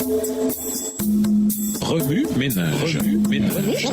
Remue ménage. Remue ménage.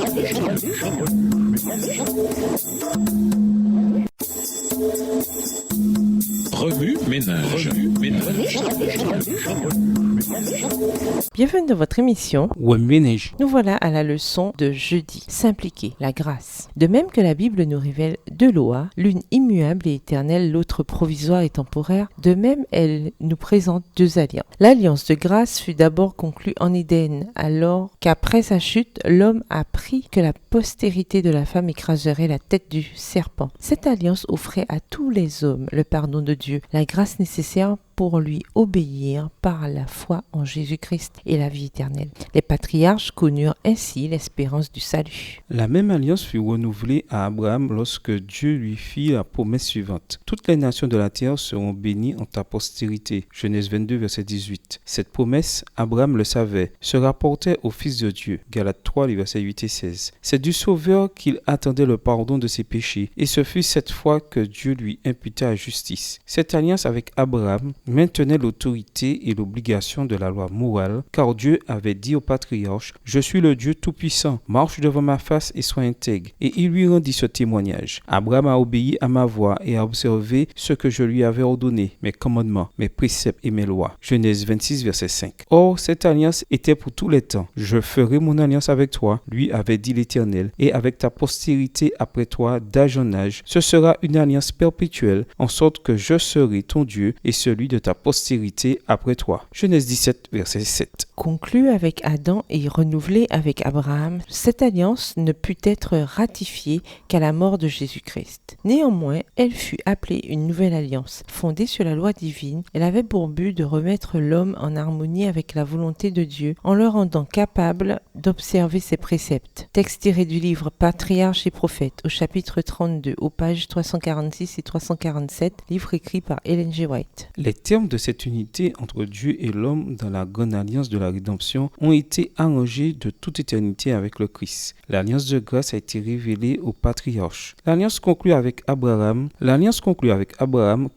Bienvenue dans votre émission. Remue ménage. Nous voilà à la leçon de jeudi. S'impliquer, la grâce. De même que la Bible nous révèle deux lois, l'une immuable et éternelle, l'autre provisoire et temporaire, de même elle nous présente deux alliances. L'alliance de grâce fut d'abord conclue en Éden, alors qu'après sa chute, l'homme apprit que la postérité de la femme écraserait la tête du serpent. Cette alliance offrait à tous les hommes le pardon de Dieu, la grâce nécessaire pour lui obéir par la foi en Jésus-Christ et la vie éternelle. Les patriarches connurent ainsi l'espérance du salut. La même alliance fut renouvelée à Abraham lorsque Dieu lui fit la promesse suivante. Toutes les nations de la terre seront bénies en ta postérité. Genèse 22, verset 18. Cette promesse, Abraham le savait, se rapportait au Fils de Dieu. Galates 3, les versets 8 et 16. C'est du Sauveur qu'il attendait le pardon de ses péchés, et ce fut cette fois que Dieu lui imputa la justice. Cette alliance avec Abraham maintenait l'autorité et l'obligation de la loi morale, car Dieu avait dit au patriarche « Je suis le Dieu tout-puissant, marche devant ma face et sois intègre ». Et il lui rendit ce témoignage. Abraham a obéi à ma voix et a observé ce que je lui avais ordonné, mes commandements, mes préceptes et mes lois. Genèse 26, verset 5. Or, cette alliance était pour tous les temps. « Je ferai mon alliance avec toi », lui avait dit l'Éternel, « et avec ta postérité après toi d'âge en âge. Ce sera une alliance perpétuelle, en sorte que je serai ton Dieu et celui de ta postérité après toi. » Genèse 17, verset 7. Conclue avec Adam et renouvelée avec Abraham, cette alliance ne put être ratifiée qu'à la mort de Jésus-Christ. Néanmoins, elle fut appelée une nouvelle alliance. Fondée sur la loi divine, elle avait pour but de remettre l'homme en harmonie avec la volonté de Dieu en le rendant capable d'observer ses préceptes. Texte tiré du livre Patriarches et prophètes au chapitre 32, aux pages 346 et 347, livre écrit par Ellen G. White. Les termes de cette unité entre Dieu et l'homme dans la grande alliance de la rédemption ont été arrangés de toute éternité avec le Christ. L'alliance de grâce a été révélée aux patriarches. L'alliance conclue avec Abraham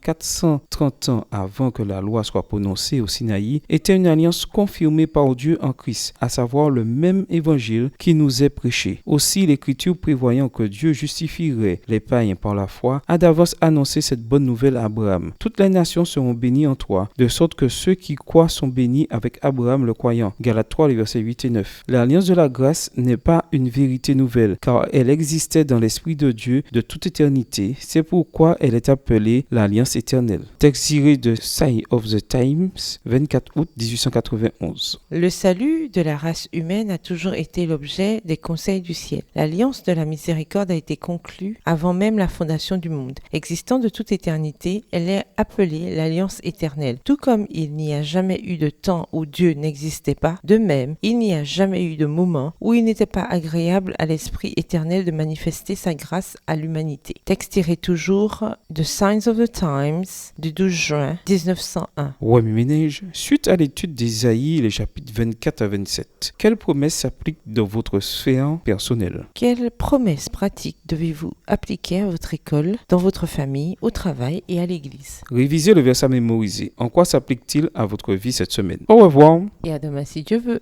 430 ans avant que la loi soit prononcée au Sinaï, était une alliance confirmée par Dieu en Christ, à savoir le même évangile qui nous est prêché. Aussi, l'Écriture prévoyant que Dieu justifierait les païens par la foi, a d'avance annoncé cette bonne nouvelle à Abraham. Toutes les nations seront bénies en toi, de sorte que ceux qui croient sont bénis avec Abraham le croyant. Galates 3, les versets 8 et 9. L'alliance de la grâce n'est pas une vérité nouvelle, car elle existait dans l'Esprit de Dieu de toute éternité. C'est pourquoi elle est appelée l'Alliance éternelle. Texte tiré de Sign of the Times, 24 août 1891. Le salut de la race humaine a toujours été l'objet des conseils du ciel. L'Alliance de la miséricorde a été conclue avant même la fondation du monde. Existant de toute éternité, elle est appelée l'Alliance éternelle. Tout comme il n'y a jamais eu de temps où Dieu n'existait pas, de même, il n'y a jamais eu de moment où il n'était pas agréable à l'Esprit éternel de manifester sa grâce à l'humanité. Texte tiré toujours de Signs of the Times du 12 juin 1901. Remue ménage, suite à l'étude d'Ésaïe, les chapitres 24 à 27, quelles promesses s'appliquent dans votre sphère personnelle? Quelles promesses pratiques devez-vous appliquer à votre école, dans votre famille, au travail et à l'église? Révisez le verset mémorisé. En quoi s'applique-t-il à votre vie cette semaine? Au revoir. Et à demain si Dieu veut.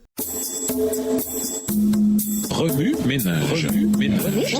Remue ménage. Remue ménage.